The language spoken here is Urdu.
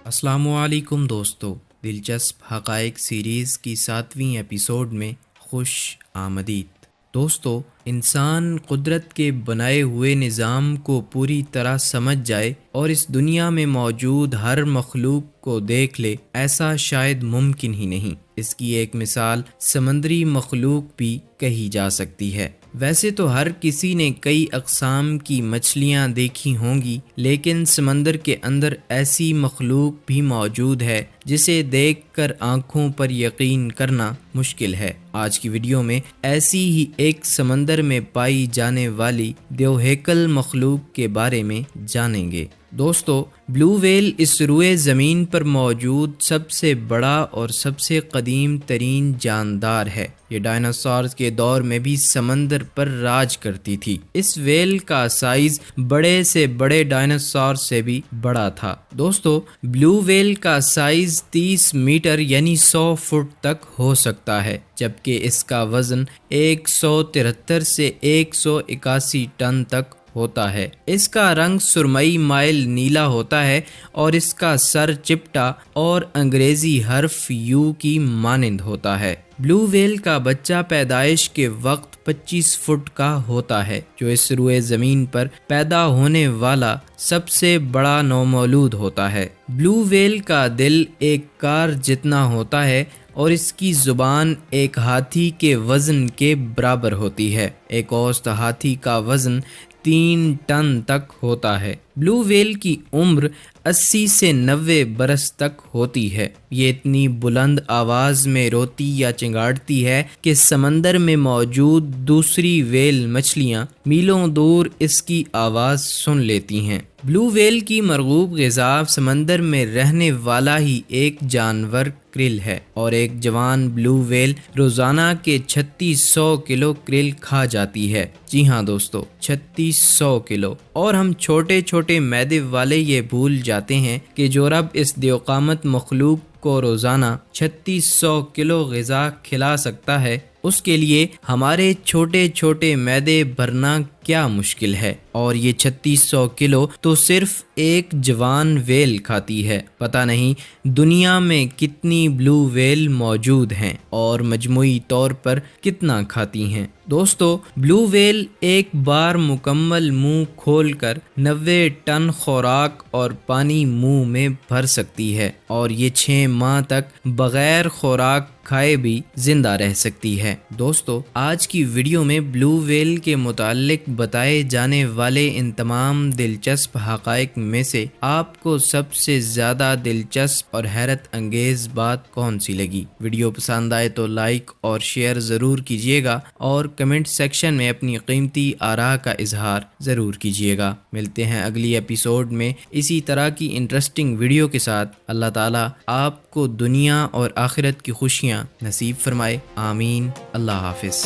السلام علیکم دوستو، دلچسپ حقائق سیریز کی 7ویں ایپیسوڈ میں خوش آمدید۔ دوستو، انسان قدرت کے بنائے ہوئے نظام کو پوری طرح سمجھ جائے اور اس دنیا میں موجود ہر مخلوق کو دیکھ لے، ایسا شاید ممکن ہی نہیں۔ اس کی ایک مثال سمندری مخلوق بھی کہی جا سکتی ہے۔ ویسے تو ہر کسی نے کئی اقسام کی مچھلیاں دیکھی ہوں گی، لیکن سمندر کے اندر ایسی مخلوق بھی موجود ہے جسے دیکھ کر آنکھوں پر یقین کرنا مشکل ہے۔ آج کی ویڈیو میں ایسی ہی ایک سمندر میں پائی جانے والی دیوہیکل مخلوق کے بارے میں جانیں گے۔ دوستو، بلو ویل اس روئے زمین پر موجود سب سے بڑا اور سب سے قدیم ترین جاندار ہے۔ یہ ڈائناسورز کے دور میں بھی سمندر پر راج کرتی تھی۔ اس ویل کا سائز بڑے سے بڑے ڈائناسور سے بھی بڑا تھا۔ دوستو، بلو ویل کا سائز 30 میٹر یعنی 100 فٹ تک ہو سکتا ہے، جبکہ اس کا وزن 173 سے 181 ٹن تک ہوتا ہے۔ اس کا رنگ سرمئی مائل نیلا ہوتا ہے اور اس کا سر چپٹا اور انگریزی حرف یو کی مانند ہوتا ہے۔ بلو ویل کا بچہ پیدائش کے وقت 25 فٹ کا ہوتا ہے، جو اس روئے زمین پر پیدا ہونے والا سب سے بڑا نومولود ہوتا ہے۔ بلو ویل کا دل ایک کار جتنا ہوتا ہے اور اس کی زبان ایک ہاتھی کے وزن کے برابر ہوتی ہے۔ ایک اوسط ہاتھی کا وزن 3 ٹن تک ہوتا ہے۔ بلو ویل کی عمر 80 سے 90 برس تک ہوتی ہے۔ یہ اتنی بلند آواز میں روتی یا چنگاڑتی ہے کہ سمندر میں موجود دوسری ویل مچھلیاں میلوں دور اس کی آواز سن لیتی ہیں۔ بلو ویل کی مرغوب غذا سمندر میں رہنے والا ہی ایک جانور کریل ہے، اور ایک جوان بلو ویل روزانہ کے 3600 کلو کریل کھا جاتی ہے۔ جی ہاں دوستو، 3600 کلو۔ اور ہم چھوٹے چھوٹے معدے والے یہ بھول جاتے ہیں کہ جو رب اس دیوقامت مخلوق کو روزانہ 3600 کلو غذا کھلا سکتا ہے، اس کے لیے ہمارے چھوٹے چھوٹے معدے بھرنا کیا مشکل ہے۔ اور یہ 3600 کلو تو صرف ایک جوان ویل کھاتی ہے۔ پتہ نہیں دنیا میں کتنی بلو ویل موجود ہیں اور مجموعی طور پر کتنا کھاتی ہیں۔ دوستو، بلو ویل ایک بار مکمل منہ کھول کر 90 ٹن خوراک اور پانی منہ میں بھر سکتی ہے، اور یہ 6 ماہ تک بغیر خوراک کھائے بھی زندہ رہ سکتی ہے۔ دوستو، آج کی ویڈیو میں بلو ویل کے متعلق بتائے جانے والے ان تمام دلچسپ حقائق میں سے آپ کو سب سے زیادہ دلچسپ اور حیرت انگیز بات کون سی لگی؟ ویڈیو پسند آئے تو لائک اور شیئر ضرور کیجیے گا، اور کمنٹ سیکشن میں اپنی قیمتی آراء کا اظہار ضرور کیجیے گا۔ ملتے ہیں اگلی ایپیسوڈ میں اسی طرح کی انٹرسٹنگ ویڈیو کے ساتھ۔ اللہ تعالیٰ آپ کو دنیا اور آخرت کی خوشیاں نصیب فرمائے، آمین۔ اللہ حافظ۔